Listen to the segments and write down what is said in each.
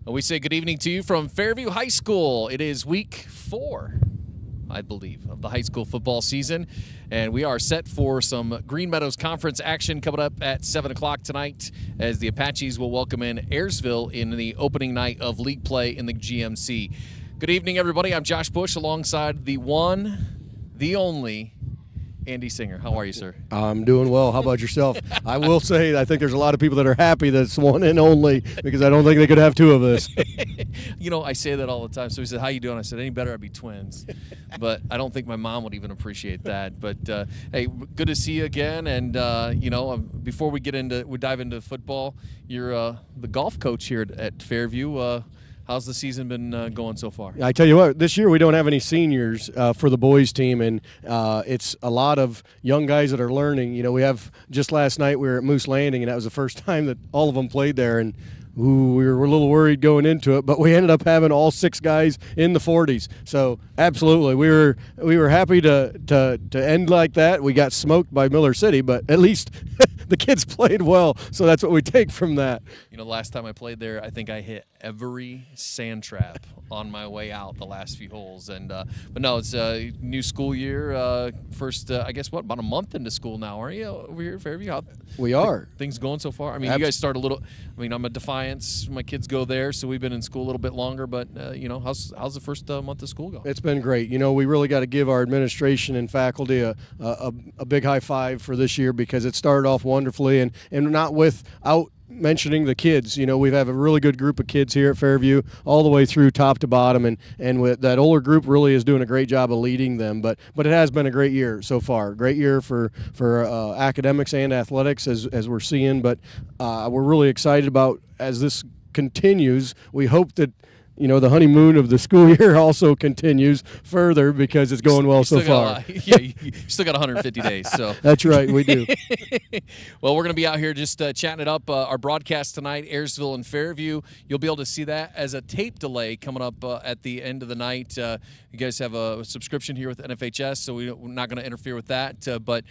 We say good evening to you from Fairview High School. It is week 4, I believe, of the high school football season, and we are set for some Green Meadows Conference action coming up at 7 o'clock tonight as the Apaches will welcome in Ayersville in the opening night of league play in the GMC. Good evening, everybody. I'm Josh Bush alongside the one, the only, Andy Singer. How are you, sir? I'm doing well. How about yourself? I will say I think there's a lot of people that are happy that it's one and only because I don't think they could have two of us. You know, I say that all the time. So he said, how you doing? I said, any better, I'd be twins. But I don't think my mom would even appreciate that. But, hey, good to see you again. And, before we dive into football, you're the golf coach here at Fairview. How's the season been going so far? I tell you what, this year we don't have any seniors for the boys team, and it's a lot of young guys that are learning. You know, we have just last night we were at Moose Landing, and that was the first time that all of them played there, and we were a little worried going into it, but we ended up having all 6 guys in the 40s. So absolutely, we were happy to end like that. We got smoked by Miller City, but at least the kids played well, so that's what we take from that. You know, last time I played there, I think I hit every sand trap on my way out the last few holes. And but no, it's a new school year. First, I guess, about a month into school now, aren't you, over here at Fairview? We are. Things going so far? I mean, you guys start a little – I mean, I'm a Defiance. My kids go there, so we've been in school a little bit longer. But, how's the first month of school go? It's been great. You know, we really got to give our administration and faculty a big high five for this year because it started off wonderfully and not without mentioning the kids. You know, we have a really good group of kids here at Fairview all the way through top to bottom, and with that older group really is doing a great job of leading them. But it has been a great year so far. Great year for academics and athletics as we're seeing. But we're really excited about as this continues. We hope that the honeymoon of the school year also continues further because it's going well so far. Yeah, you still got 150 days. So that's right, we do. Well, we're going to be out here just chatting it up. Our broadcast tonight, Ayersville and Fairview. You'll be able to see that as a tape delay coming up at the end of the night. You guys have a subscription here with NFHS, so we're not going to interfere with that. But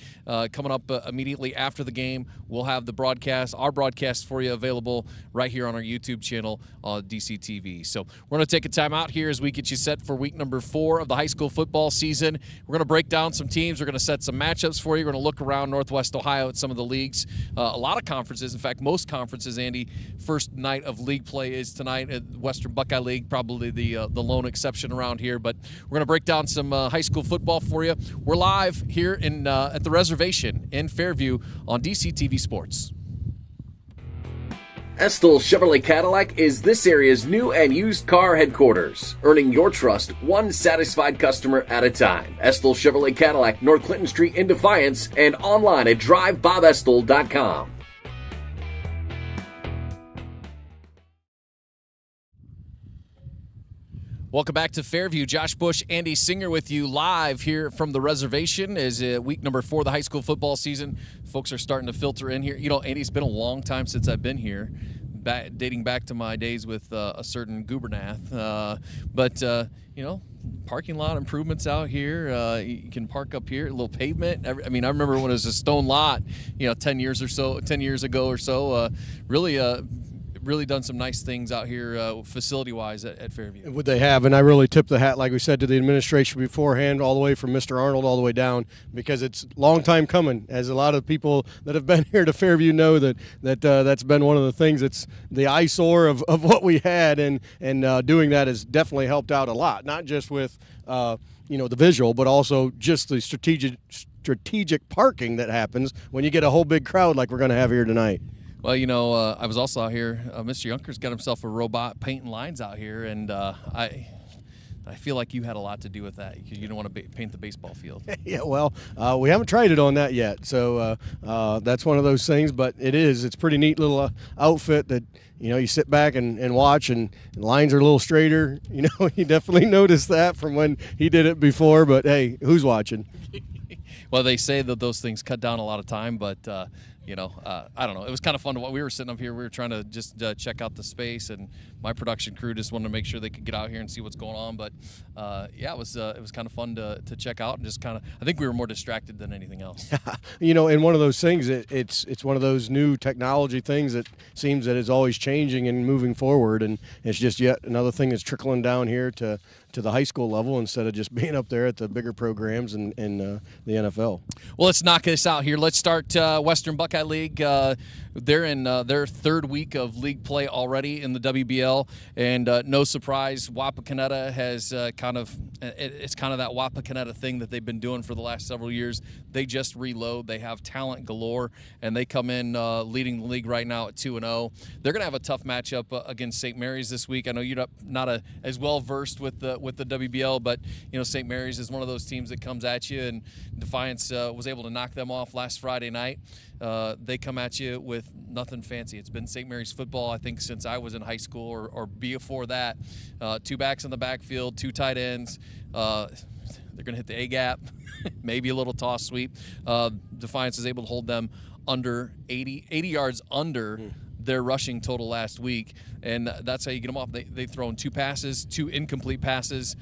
coming up immediately after the game, we'll have our broadcast for you available right here on our YouTube channel on DCTV. So we're going to take a time out here as we get you set for week number 4 of the high school football season. We're going to break down some teams. We're going to set some matchups for you. We're going to look around Northwest Ohio at some of the leagues. A lot of conferences, in fact, most conferences, Andy, first night of league play is tonight at Western Buckeye League, probably the lone exception around here. But we're going to break down some high school football for you. We're live here at the reservation in Fairview on DCTV Sports. Estill Chevrolet Cadillac is this area's new and used car headquarters, earning your trust one satisfied customer at a time. Estill Chevrolet Cadillac, North Clinton Street in Defiance, and online at drivebobestill.com. Welcome back to Fairview. Josh Bush, Andy Singer with you live here from the reservation as week number 4 of the high school football season. Folks are starting to filter in here. You know, Andy, it's been a long time since I've been here, dating back to my days with a certain Gubernath. Parking lot improvements out here. You can park up here, a little pavement. I remember when it was a stone lot, 10 years ago or so. Really done some nice things out here facility-wise at Fairview. Would they have, and I really tip the hat, like we said, to the administration beforehand, all the way from Mr. Arnold all the way down, because it's a long time coming, as a lot of people that have been here to Fairview know that's been one of the things that's the eyesore of what we had, and doing that has definitely helped out a lot, not just with the visual, but also just the strategic parking that happens when you get a whole big crowd like we're going to have here tonight. Well, I was also out here. Mr. Younker's got himself a robot painting lines out here, and I feel like you had a lot to do with that because you don't want to paint the baseball field. Yeah, well, we haven't tried it on that yet, so that's one of those things. But it's pretty neat little outfit that you sit back and watch, and lines are a little straighter. You definitely noticed that from when he did it before. But hey, who's watching? Well, they say that those things cut down a lot of time, but I don't know. It was kind of fun. We were sitting up here. We were trying to just check out the space, and my production crew just wanted to make sure they could get out here and see what's going on. But it was kind of fun to check out and just kind of. I think we were more distracted than anything else. And one of those things. It's one of those new technology things that seems that is always changing and moving forward, and it's just yet another thing that's trickling down here to the high school level instead of just being up there at the bigger programs in the NFL. Well, let's knock this out here. Let's start Western Buckeye League. They're in their third week of league play already in the WBL, and no surprise, Wapakoneta has it's kind of that Wapakoneta thing that they've been doing for the last several years. They just reload. They have talent galore, and they come in leading the league right now at 2-0. They're going to have a tough matchup against St. Mary's this week. I know you're not as well versed with the WBL, but St. Mary's is one of those teams that comes at you, and Defiance was able to knock them off last Friday night. They come at you with nothing fancy. It's been St. Mary's football, I think, since I was in high school or before that. 2 backs in the backfield, 2 tight ends. They're going to hit the A-gap, maybe a little toss sweep. Defiance is able to hold them under 80 yards under their rushing total last week, and that's how you get them off. They've thrown 2 passes, 2 incomplete passes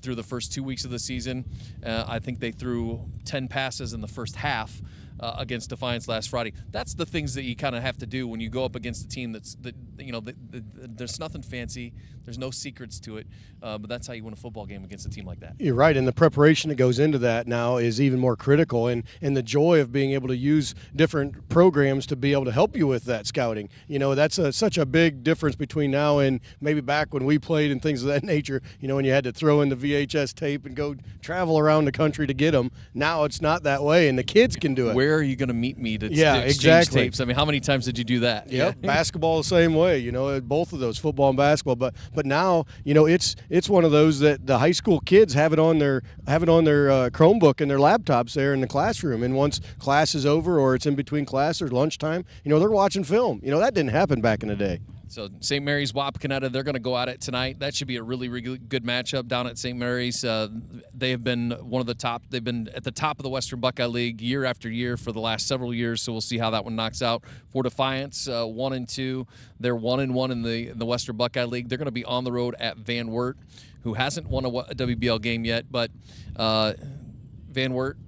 through the first 2 weeks of the season. I think they threw 10 passes in the first half against Defiance last Friday. That's the things that you kind of have to do when you go up against a team there's nothing fancy, there's no secrets to it, but that's how you win a football game against a team like that. You're right, and the preparation that goes into that now is even more critical, and the joy of being able to use different programs to be able to help you with that scouting. That's such a big difference between now and maybe back when we played and things of that nature, when you had to throw in the VHS tape and go travel around the country to get them. Now it's not that way, and the kids can do it. Where are you going to meet me to exchange exactly. tapes? I mean, how many times did you do that? Yep, Basketball the same way, both of those, football and basketball. But now, it's one of those that the high school kids have it on their Chromebook and their laptops there in the classroom. And once class is over or it's in between class or lunchtime, they're watching film. That didn't happen back in the day. So St. Mary's, Wapakoneta, they're going to go at it tonight. That should be a really, really good matchup down at St. Mary's. They have been one of the top. They've been at the top of the Western Buckeye League year after year for the last several years. So we'll see how that one knocks out. For Defiance, 1-2. They're 1-1 in the Western Buckeye League. They're going to be on the road at Van Wert, who hasn't won a WBL game yet. But Van Wert,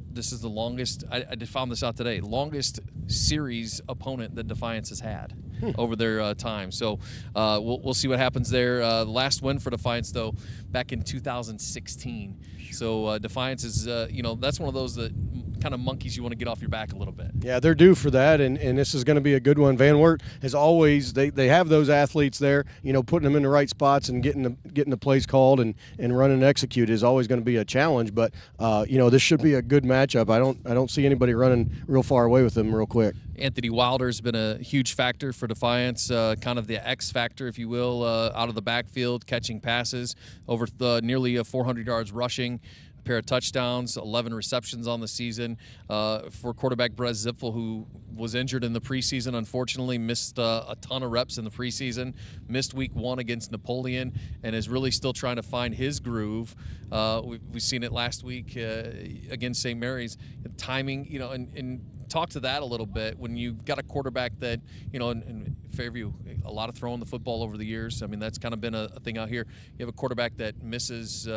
this is the longest. I found this out today. Longest series opponent that Defiance has had over their time. So we'll see what happens there. The last win for Defiance, though, back in 2016. So Defiance is, that's one of those that kind of monkeys you want to get off your back a little bit. Yeah, they're due for that, and this is going to be a good one. Van Wert has always, they have those athletes there, putting them in the right spots and getting the plays called and run and execute is always going to be a challenge. But this should be a good matchup. I don't see anybody running real far away with them real quick. Anthony Wilder's been a huge factor for Defiance, kind of the X factor, if you will, out of the backfield, catching passes, over nearly 400 yards rushing, a pair of touchdowns, 11 receptions on the season. For quarterback Brez Zipfel, who was injured in the preseason, unfortunately, missed a ton of reps in the preseason, missed week 1 against Napoleon, and is really still trying to find his groove. We've seen it last week against St. Mary's. Timing, and talk to that a little bit when you've got a quarterback that, in Fairview, a lot of throwing the football over the years. I mean, that's kind of been a thing out here. You have a quarterback that misses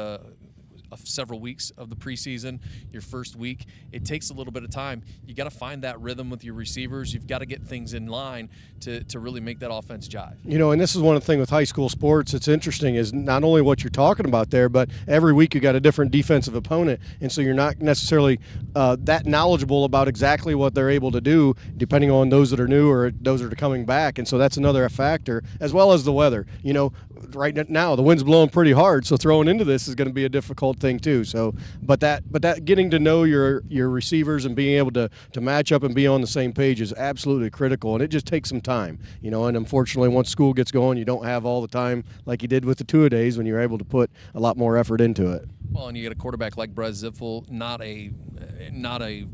several weeks of the preseason, your first week. It takes a little bit of time. You got to find that rhythm with your receivers. You've got to get things in line to really make that offense jive. And this is one of the things with high school sports that's interesting is not only what you're talking about there, but every week you got a different defensive opponent, and so you're not necessarily that knowledgeable about exactly what they're able to do depending on those that are new or those that are coming back, and so that's another factor, as well as the weather. Right now the wind's blowing pretty hard, so throwing into this is going to be a difficult thing too. So, but that getting to know your receivers and being able to match up and be on the same page is absolutely critical, and it just takes some time. And unfortunately, once school gets going, you don't have all the time like you did with the two-a-days when you're able to put a lot more effort into it. Well, and you get a quarterback like Brez Zipfel, not a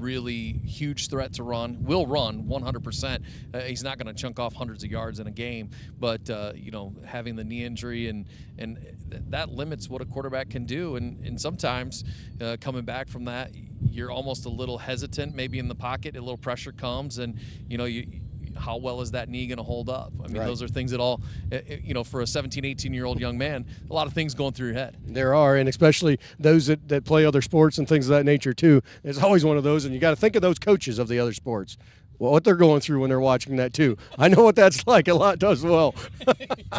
really huge threat to run. Will run 100%. He's not going to chunk off hundreds of yards in a game, but having the knee injury and that limits what a quarterback can do. And sometimes coming back from that, you're almost a little hesitant, maybe in the pocket. A little pressure comes, and how well is that knee going to hold up? I mean, right. Those are things that all, for a 17, 18-year-old young man, a lot of things going through your head. There are, and especially those that play other sports and things of that nature too. There's always one of those, and you got to think of those coaches of the other sports. Well, what they're going through when they're watching that too. I know what that's like. A lot does well.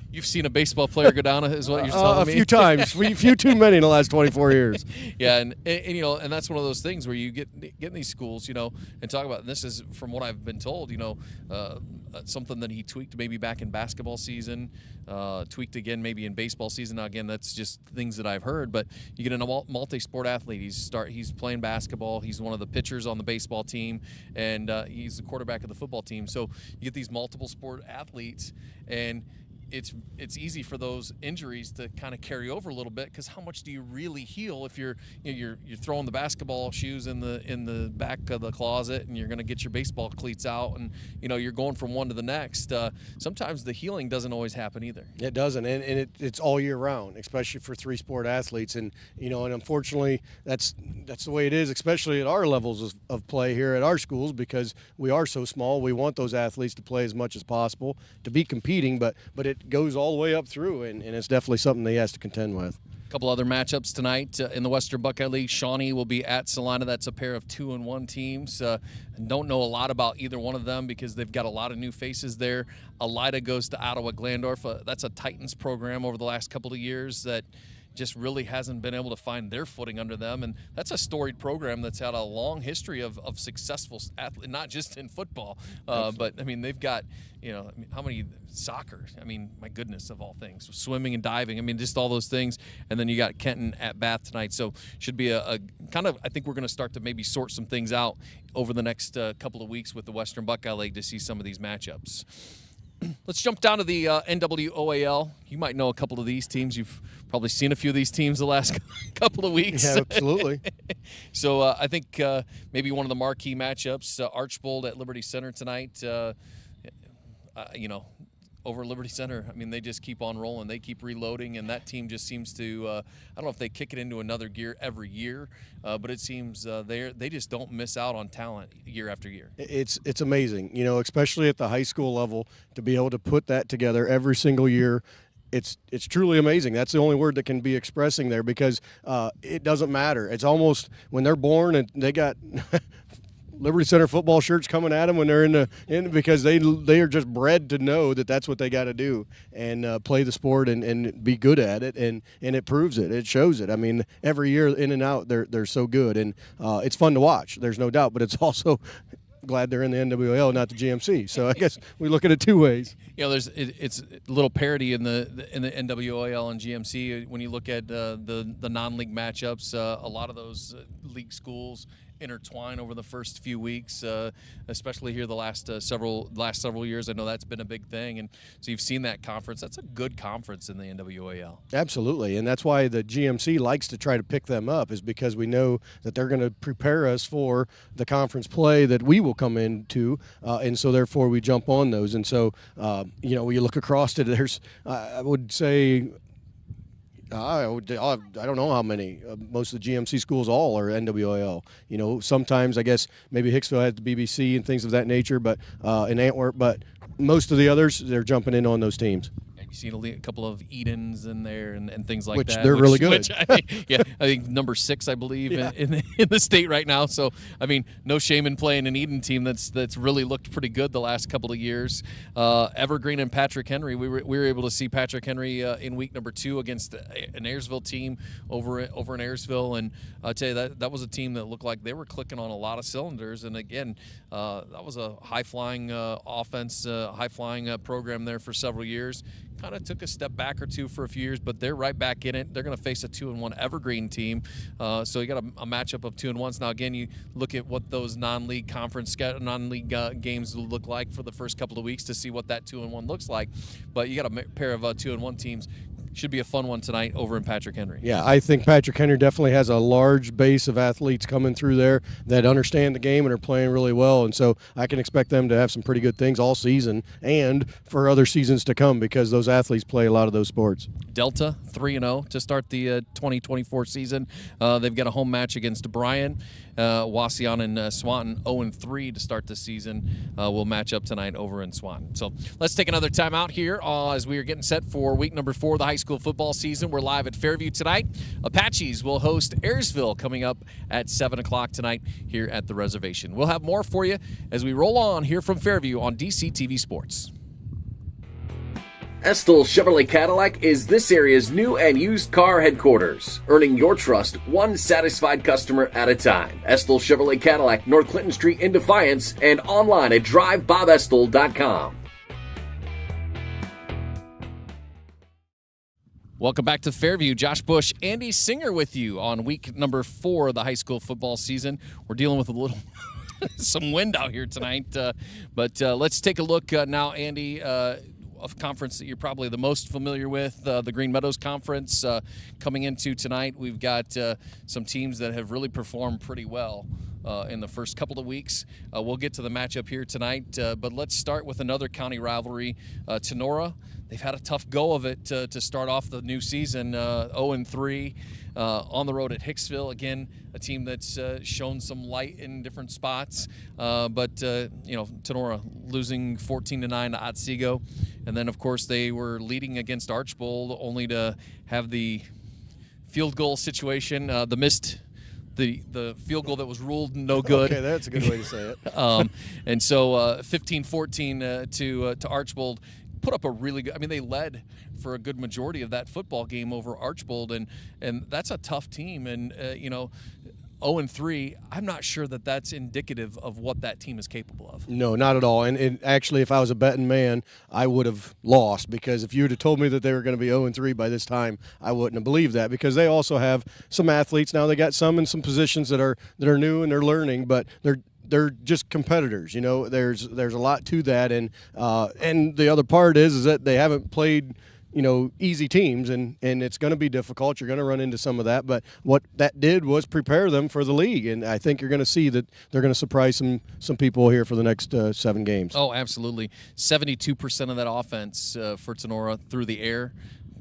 You've seen a baseball player go down, is what you're telling me? A few times, a few too many in the last 24 years. Yeah, and that's one of those things where you get in these schools, and talk about. And this is from what I've been told, something that he tweaked maybe back in basketball season, tweaked again maybe in baseball season. Now again, that's just things that I've heard. But you get a multi-sport athlete. He's playing basketball. He's one of the pitchers on the baseball team, and he's the quarterback of the football team. So you get these multiple sport athletes, and it's easy for those injuries to kind of carry over a little bit, because how much do you really heal if you're throwing the basketball shoes in the back of the closet, and you're going to get your baseball cleats out, and you're going from one to the next. Sometimes the healing doesn't always happen either. It doesn't, and it's all year round, especially for 3-sport athletes, and and unfortunately that's the way it is, especially at our levels of play here at our schools, because we are so small. We want those athletes to play as much as possible, to be competing, but it goes all the way up through, and it's definitely something they has to contend with. A couple other matchups tonight in the Western Buckeye League. Shawnee will be at Salina. That's a pair of 2-1 teams. Don't know a lot about either one of them because they've got a lot of new faces there. Elida goes to Ottawa Glandorf. That's a Titans program over the last couple of years that just really hasn't been able to find their footing under them. And that's a storied program that's had a long history of successful athletes, not just in football, but, they've got, how many soccer? My goodness, of all things. Swimming and diving. Just all those things. And then you got Kenton at Bath tonight. So should be a kind of, I think we're going to start to maybe sort some things out over the next couple of weeks with the Western Buckeye League to see some of these matchups. Let's jump down to the NWOAL. You might know a couple of these teams. You've probably seen a few of these teams the last couple of weeks. Yeah, absolutely. So I think maybe one of the marquee matchups, Archbold at Liberty Center tonight. Over Liberty Center, they just keep on rolling. They keep reloading, and that team just seems to, I don't know if they kick it into another gear every year, but it seems they just don't miss out on talent year after year. It's amazing, especially at the high school level, to be able to put that together every single year. It's truly amazing. That's the only word that can be expressing there, because it doesn't matter. It's almost when they're born and they got Liberty Center football shirts coming at them when they're in because they are just bred to know that that's what they got to do, and play the sport and be good at it, and it proves it. It shows it. Every year in and out they're so good, and it's fun to watch. There's no doubt, but it's also glad they're in the NWL, not the GMC. So I guess we look at it two ways. It's a little parity in the NWL and GMC when you look at the non-league matchups. A lot of those league schools intertwine over the first few weeks, especially here the last several years. I know that's been a big thing, and so you've seen that conference. That's a good conference in the NWAL. Absolutely, and that's why the GMC likes to try to pick them up, is because we know that they're going to prepare us for the conference play that we will come into, and so therefore we jump on those. And so when you look across it, there's I would say, I don't know how many. Most of the GMC schools all are NWAL. Sometimes I guess maybe Hicksville has the BBC and things of that nature, but in Antwerp. But most of the others, they're jumping in on those teams. You've seen a couple of Edens in there and things like that. Which they're really good. I think number 6, I believe, in the state right now. So, no shame in playing an Eden team that's really looked pretty good the last couple of years. Evergreen and Patrick Henry, we were able to see Patrick Henry in week number 2 against an Ayersville team over in Ayersville. And I'll tell you, that was a team that looked like they were clicking on a lot of cylinders. And again, that was a high-flying offense, high-flying program there for several years. Kind of took a step back or two for a few years, but they're right back in it. They're going to face a 2-1 Evergreen team, so you got a matchup of 2-1s. Now again, you look at what those non-league games will look like for the first couple of weeks to see what that 2-1 looks like. But you got a pair of 2-1 teams should be a fun one tonight over in Patrick Henry. Yeah, I think Patrick Henry definitely has a large base of athletes coming through there that understand the game and are playing really well, and so I can expect them to have some pretty good things all season and for other seasons to come because those athletes play a lot of those sports. Delta 3-0 to start the 2024 season. They've got a home match against Bryan. Wauseon and Swanton 0-3 to start the season. Will match up tonight over in Swanton. So let's take another time out here as we are getting set for week number 4 of the high school football season. We're live at Fairview tonight. Apaches will host Ayersville coming up at 7 o'clock tonight here at the reservation. We'll have more for you as we roll on here from Fairview on DCTV Sports. Estill Chevrolet Cadillac is this area's new and used car headquarters, earning your trust one satisfied customer at a time. Estill Chevrolet Cadillac, North Clinton Street in Defiance, and online at drivebobestill.com. Welcome back to Fairview. Josh Bush, Andy Singer with you on week number 4 of the high school football season. We're dealing with a little some wind out here tonight, but let's take a look now, Andy, of conference that you're probably the most familiar with, the Green Meadows Conference. Coming into tonight, we've got some teams that have really performed pretty well in the first couple of weeks. We'll get to the matchup here tonight, but let's start with another county rivalry. Tenora, they've had a tough go of it to start off the new season, 0-3 on the road at Hicksville. Again, a team that's shown some light in different spots, but Tenora losing 14-9 to Otsego, and then of course they were leading against Archbold, only to have the field goal situation, the field goal that was ruled no good. Okay, that's a good way to say it. And so 15-14 to Archbold. Put up a really good, they led for a good majority of that football game over Archbold, and that's a tough team. And 0-3, I'm not sure that that's indicative of what that team is capable of. No, not at all. And actually, if I was a betting man, I would have lost, because if you would have told me that they were going to be 0-3 by this time, I wouldn't have believed that, because they also have some athletes. Now they got some in some positions that are new and they're learning, but they're just competitors. There's a lot to that, and the other part is that they haven't played easy teams, and it's going to be difficult. You're going to run into some of that, but what that did was prepare them for the league, and I think you're going to see that they're going to surprise some people here for the next 7 games. Oh, absolutely. 72% of that offense for Tenora through the air.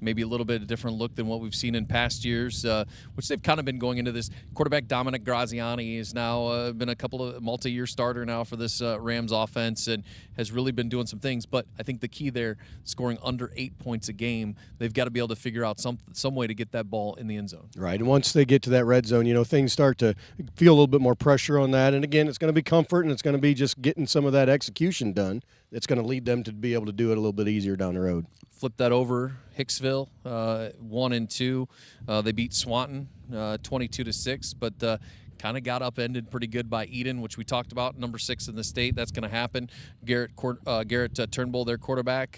Maybe a little bit of a different look than what we've seen in past years, which they've kind of been going into this. Quarterback Dominic Graziani has now been a couple of multi-year starter now for this Rams offense, and has really been doing some things. But I think the key there, scoring under 8 points a game, they've got to be able to figure out some way to get that ball in the end zone. Right, and once they get to that red zone, things start to feel a little bit more pressure on that. And again, it's going to be comfort, and it's going to be just getting some of that execution done. It's going to lead them to be able to do it a little bit easier down the road. Flip that over, Hicksville, 1-2. They beat Swanton 22-6, but kind of got upended pretty good by Eden, which we talked about, number 6 in the state. That's going to happen. Garrett Turnbull, their quarterback,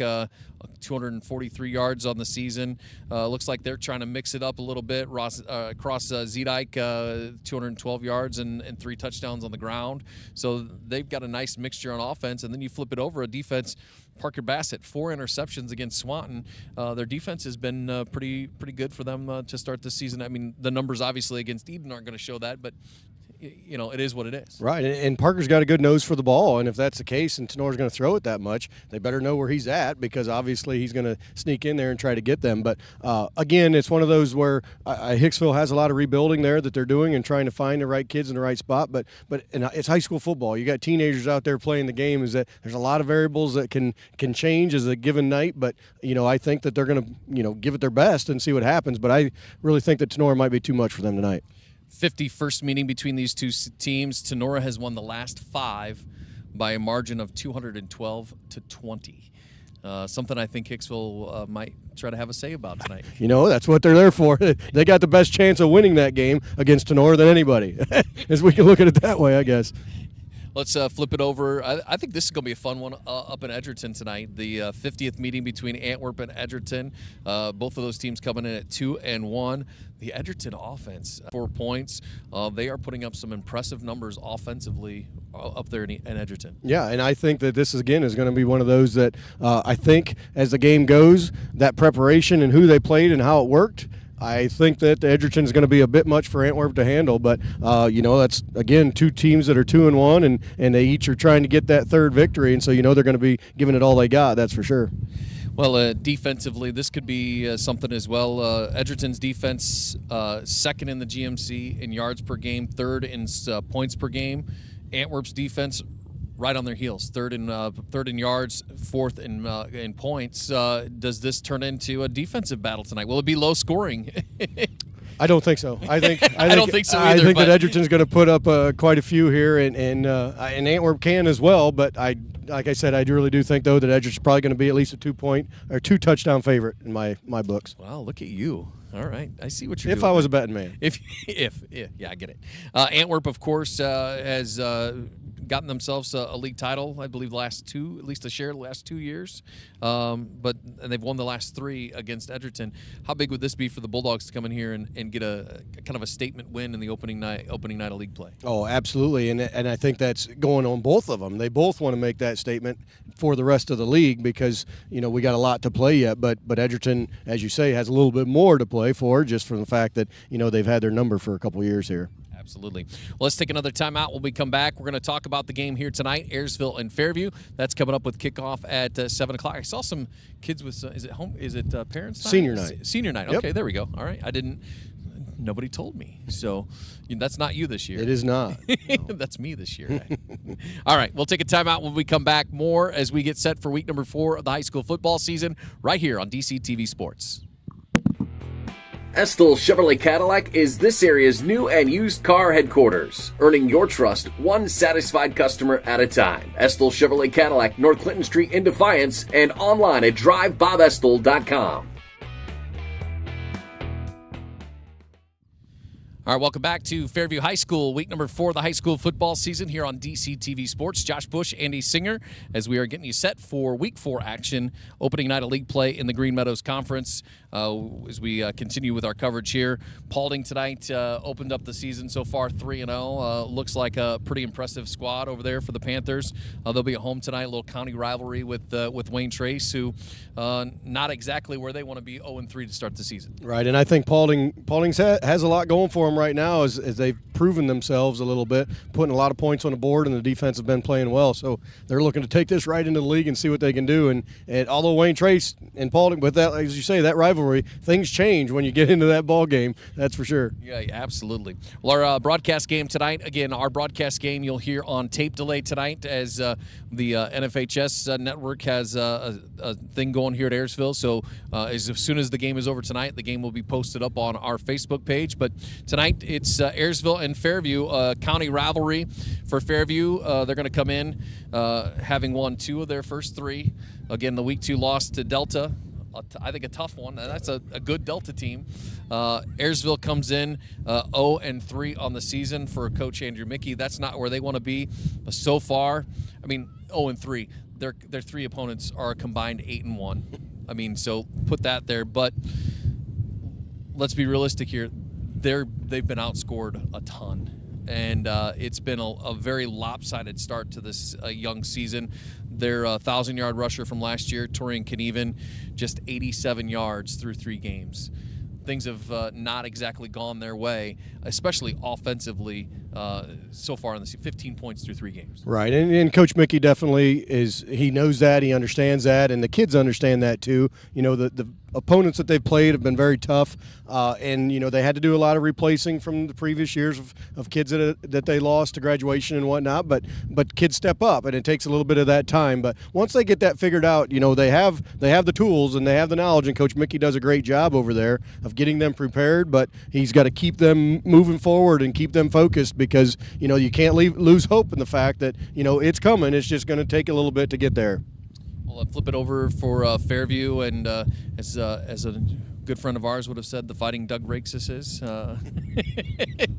243 yards on the season. Looks like they're trying to mix it up a little bit. Cross Zedike, 212 yards and 3 touchdowns on the ground. So they've got a nice mixture on offense. And then you flip it over, a defense. Parker Bassett, 4 interceptions against Swanton. Their defense has been pretty good for them to start this season. The numbers obviously against Eden aren't going to show that, but it is what it is. Right, and Parker's got a good nose for the ball, and if that's the case and Tenora's going to throw it that much, they better know where he's at, because obviously he's going to sneak in there and try to get them. But again, it's one of those where Hicksville has a lot of rebuilding there that they're doing and trying to find the right kids in the right spot. But it's high school football. You got teenagers out there playing the game. Is that there's a lot of variables that can change as a given night. But I think that they're going to give it their best and see what happens. But I really think that Tenora might be too much for them tonight. 51st meeting between these two teams. Tenora has won the last 5 by a margin of 212-20. Something I think Hicksville might try to have a say about tonight. That's what they're there for. They got the best chance of winning that game against Tenora than anybody, as we can look at it that way, I guess. Let's flip it over. I think this is going to be a fun one up in Ederton tonight. The 50th meeting between Antwerp and Ederton. Both of those teams coming in at 2-1. The Ederton offense, 4 points. They are putting up some impressive numbers offensively up there in Ederton. Yeah, and I think that this, again, is going to be one of those that I think as the game goes, that preparation and who they played and how it worked, I think that Ederton is going to be a bit much for Antwerp to handle. But, that's, again, two teams that are 2-1, and they each are trying to get that third victory. And so, they're going to be giving it all they got, that's for sure. Well, defensively, this could be something as well. Ederton's defense, second in the GMC in yards per game, third in points per game. Antwerp's defense, right on their heels, third in yards, fourth in points. Does this turn into a defensive battle tonight? Will it be low scoring? I don't think so. I don't think so either. I think that Ederton's going to put up quite a few here, and Antwerp can as well. But like I said, I really do think though that Ederton's probably going to be at least a 2-point or 2-touchdown favorite in my books. Wow, look at you. All right, I see what you're doing. If I was a betting man. Yeah, I get it. Antwerp, of course, has gotten themselves a league title, I believe, at least a share the last 2 years. And they've won the last 3 against Ederton. How big would this be for the Bulldogs to come in here and get a kind of a statement win in the opening night of league play? Oh, absolutely, and I think that's going on both of them. They both want to make that statement for the rest of the league because we got a lot to play yet. But Ederton, as you say, has a little bit more to play for just from the fact that they've had their number for a couple of years here. Absolutely. Well, let's take another timeout. When we come back, we're going to talk about the game here tonight, Ayersville and Fairview. That's coming up with kickoff at 7 o'clock. I saw some kids with, is it parents' night? Senior night. Senior night. Yep. Okay, there we go. All right. Nobody told me. So that's not you this year. It is not. No. That's me this year. All right. We'll take a timeout. When we come back, more as we get set for week number 4 of the high school football season right here on DCTV Sports. Estill Chevrolet Cadillac is this area's new and used car headquarters, earning your trust one satisfied customer at a time. Estill Chevrolet Cadillac, North Clinton Street in Defiance, and online at drivebobestill.com. All right, welcome back to Fairview High School, week number 4 of the high school football season here on DCTV Sports. Josh Bush, Andy Singer, as we are getting you set for week 4 action, opening night of league play in the Green Meadows Conference. As we continue with our coverage here, Paulding tonight opened up the season so far 3-0. Looks like a pretty impressive squad over there for the Panthers. They'll be at home tonight, a little county rivalry with Wayne Trace, who not exactly where they want to be, 0-3 to start the season. Right, and I think Paulding has a lot going for them right now as they've proven themselves a little bit, putting a lot of points on the board, and the defense has been playing well. So they're looking to take this right into the league and see what they can do. And although Wayne Trace and Paulding, with that, as you say, that rivalry, things change when you get into that ball game. That's for sure. Yeah, absolutely. Well, our broadcast game tonight, again, our broadcast game you'll hear on tape delay tonight as the NFHS network has a thing going here at Ayersville. So as soon as the game is over tonight, the game will be posted up on our Facebook page. But tonight, it's Ayersville and Fairview, county rivalry for Fairview. They're going to come in having won 2 of their first 3. Again, the week 2 loss to Delta. I think a tough one. That's a good Delta team. Ayersville comes in 0-3 on the season for Coach Andrew Mickey. That's not where they want to be. But so far, 0-3. Their 3 opponents are a combined 8-1. So put that there. But let's be realistic here. They've been outscored a ton, and it's been a very lopsided start to this young season. Their 1,000-yard rusher from last year, Torian Knieven, just 87 yards through 3 games. Things have not exactly gone their way, especially offensively so far in the season. 15 points through 3 games. Right, and Coach Mickey definitely he knows that, he understands that, and the kids understand that too. The opponents that they've played have been very tough, and they had to do a lot of replacing from the previous years of kids that they lost to graduation and whatnot. But kids step up, and it takes a little bit of that time. But once they get that figured out, they have the tools and they have the knowledge, and Coach Mickey does a great job over there of getting them prepared. But he's got to keep them moving forward and keep them focused because you can't lose hope in the fact that it's coming. It's just going to take a little bit to get there. We'll flip it over for Fairview, and as a good friend of ours would have said the Fighting Doug Rakesis.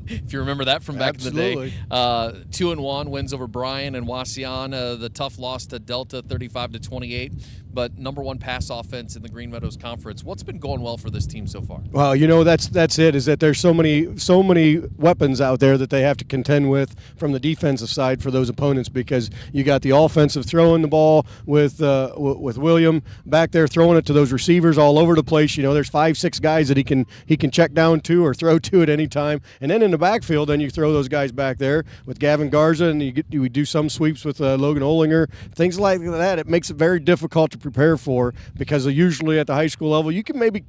If you remember that from back Absolutely. in the day. 2-1 wins over Bryan and Wauseon. The tough loss to Delta, 35-28. But #1 pass offense in the Green Meadows Conference. What's been going well for this team so far? Well, that's it. Is that there's so many weapons out there that they have to contend with from the defensive side for those opponents, because you got the offensive throwing the ball with William back there throwing it to those receivers all over the place. There's 5-6 guys that he can check down to or throw to at any time. And then in the backfield, then you throw those guys back there with Gavin Garza, and we do some sweeps with Logan Olinger, things like that. It makes it very difficult to prepare for, because usually at the high school level you can maybe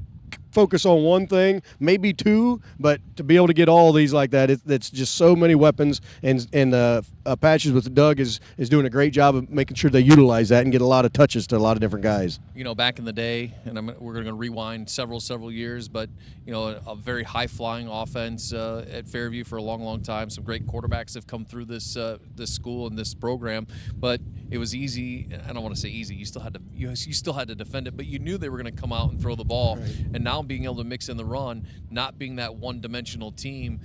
focus on one thing, maybe two, but to be able to get all of these like that, it's just so many weapons, and Apaches with Doug is doing a great job of making sure they utilize that and get a lot of touches to a lot of different guys. Back in the day, and we're going to rewind several years, but a very high-flying offense at Fairview for a long time. Some great quarterbacks have come through this school and this program, but it was easy. I don't want to say easy. You still had to defend it, but you knew they were going to come out and throw the ball. Right. And now being able to mix in the run, not being that one-dimensional team,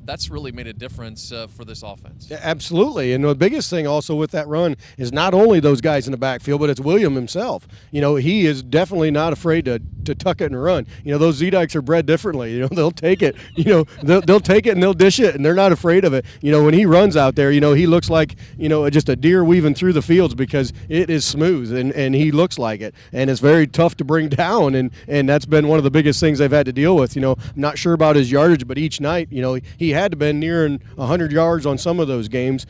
that's really made a difference for this offense. Yeah, absolutely. And the biggest thing also with that run is not only those guys in the backfield, but it's William himself. He is definitely not afraid to tuck it and run. Those Z-Dykes are bred differently. They'll take it. They'll take it and they'll dish it, and they're not afraid of it. When he runs out there, he looks like just a deer weaving through the fields, because it is smooth and he looks like it, and it's very tough to bring down, and that's been one of the biggest things they've had to deal with. I'm not sure about his yardage, but each night, he had to been nearing 100 yards on some of those games,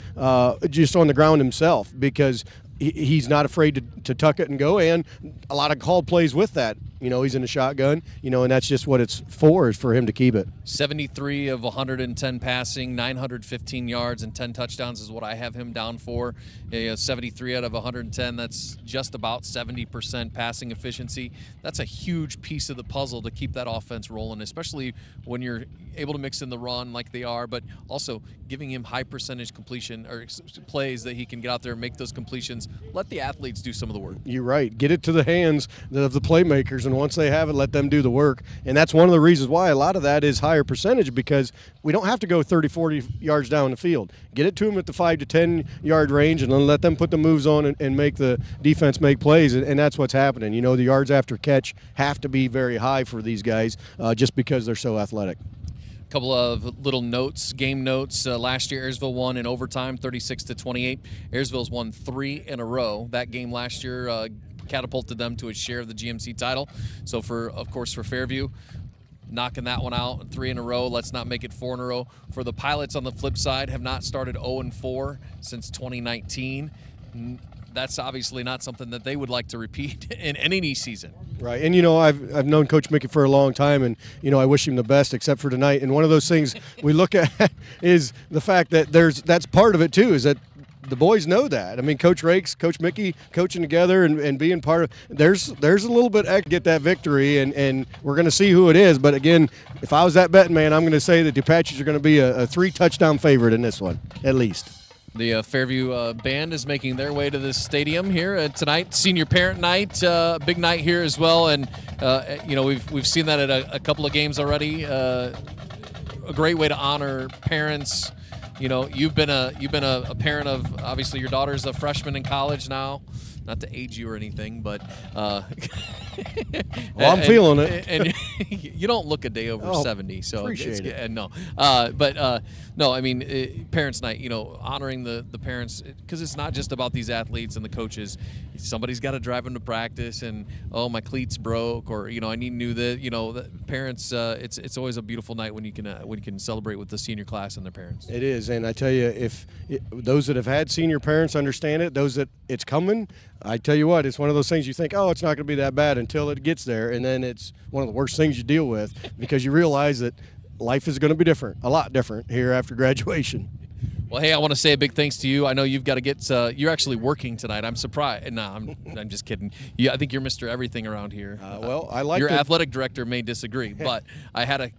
just on the ground himself, because he's not afraid to tuck it and go, and a lot of called plays with that. He's in a shotgun, and that's just what it's for, is for him to keep it. 73 of 110 passing, 915 yards, and 10 touchdowns is what I have him down for. 73 out of 110, that's just about 70% passing efficiency. That's a huge piece of the puzzle to keep that offense rolling, especially when you're able to mix in the run like they are, but also giving him high percentage completion or plays that he can get out there and make those completions. Let the athletes do some of the work. You're right. Get it to the hands of the playmakers, and once they have it, let them do the work. And that's one of the reasons why a lot of that is higher percentage, because we don't have to go 30, 40 yards down the field. Get it to them at the 5 to 10 yard range, and then let them put the moves on and make the defense make plays. And that's what's happening. The yards after catch have to be very high for these guys, just because they're so athletic. Couple of little notes, game notes. Last year, Ayersville won in overtime, 36-28. Ayersville's won 3 in a row. That game last year catapulted them to a share of the GMC title. So, for Fairview, knocking that one out, 3 in a row. Let's not make it 4 in a row. For the Pilots, on the flip side, have not started 0-4 since 2019. That's obviously not something that they would like to repeat in any season. Right, and I've known Coach Mickey for a long time, and I wish him the best, except for tonight. And one of those things we look at is the fact that that's part of it too, is that the boys know that. I mean, Coach Rakes, Coach Mickey coaching together and being part of. There's a little bit to get that victory, and we're going to see who it is. But again, if I was that betting man, I'm going to say that the Apaches are going to be a 3-touchdown favorite in this one, at least. The Fairview band is making their way to this stadium here tonight. Senior Parent Night, big night here as well, and we've seen that at a couple of games already. A great way to honor parents. You've been a parent of, obviously your daughter's a freshman in college now. Not to age you or anything, but well, I'm feeling it. And you don't look a day over 70, so appreciate it. No, no. I mean, Parents' Night. Honoring the parents, because it's not just about these athletes and the coaches. Somebody's got to drive them to practice, and my cleats broke, or I need new that. The parents. It's always a beautiful night when you can celebrate with the senior class and their parents. It is, and I tell you, those that have had senior parents understand it. Those that it's coming. I tell you what, it's one of those things you think, oh, it's not going to be that bad until it gets there, and then it's one of the worst things you deal with, because you realize that life is going to be different, a lot different here after graduation. Well, hey, I want to say a big thanks to you. I know you've got to get you're actually working tonight. I'm surprised. No, I'm just kidding. I think you're Mr. Everything around here. Well, I like your athletic director may disagree, but I had a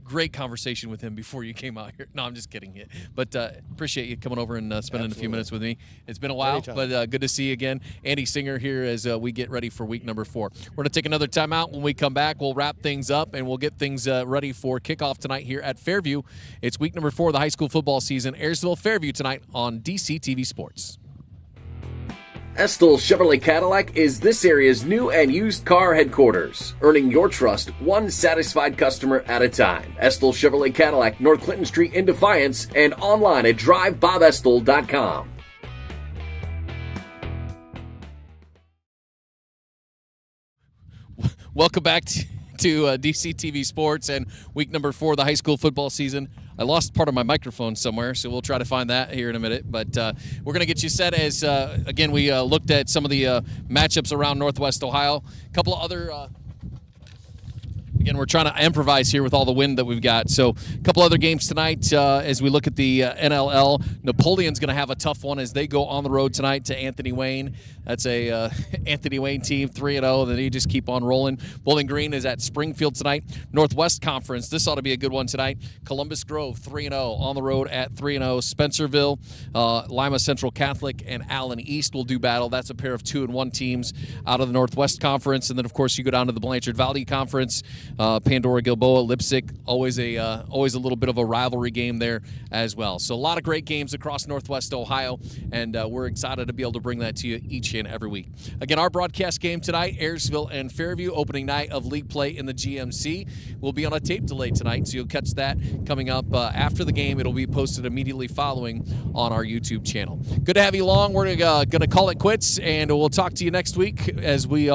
great conversation with him before you came out here. No, I'm just kidding. But appreciate you coming over and spending a few minutes with me. It's been a while, Anytime. but good to see you again. Andy Singer here as we get ready for week number 4. We're going to take another timeout. When we come back, we'll wrap things up, and we'll get things ready for kickoff tonight here at Fairview. It's week number 4 of the high school football season. Ayersville, Fairview tonight on DCTV Sports. Estill Chevrolet Cadillac is this area's new and used car headquarters, earning your trust one satisfied customer at a time. Estill Chevrolet Cadillac, North Clinton Street in Defiance, and online at drivebobestill.com. Welcome back to DCTV Sports and week number 4 of the high school football season. I lost part of my microphone somewhere, so we'll try to find that here in a minute. But we're going to get you set as, again, we looked at some of the matchups around Northwest Ohio. A couple of other... Again, we're trying to improvise here with all the wind that we've got. So a couple other games tonight as we look at the NLL. Napoleon's going to have a tough one as they go on the road tonight to Anthony Wayne. That's a Anthony Wayne team, 3-0. Then they just keep on rolling. Bowling Green is at Springfield tonight. Northwest Conference, this ought to be a good one tonight. Columbus Grove, 3-0 on the road at 3-0. Spencerville, Lima Central Catholic, and Allen East will do battle. That's a pair of 2-1 teams out of the Northwest Conference. And then, of course, you go down to the Blanchard Valley Conference. Pandora Gilboa, Lipsick, always a little bit of a rivalry game there as well. So a lot of great games across Northwest Ohio, and we're excited to be able to bring that to you each and every week. Again, our broadcast game tonight, Ayersville and Fairview, opening night of league play in the GMC. We'll be on a tape delay tonight, so you'll catch that coming up after the game. It'll be posted immediately following on our YouTube channel. Good to have you along. We're going to call it quits, and we'll talk to you next week as we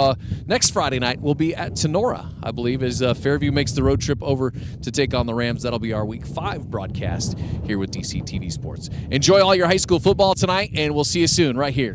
next Friday night we'll be at Tenora, I believe, as Fairview makes the road trip over to take on the Rams. That'll be our Week 5 broadcast here with DCTV Sports. Enjoy all your high school football tonight, and we'll see you soon right here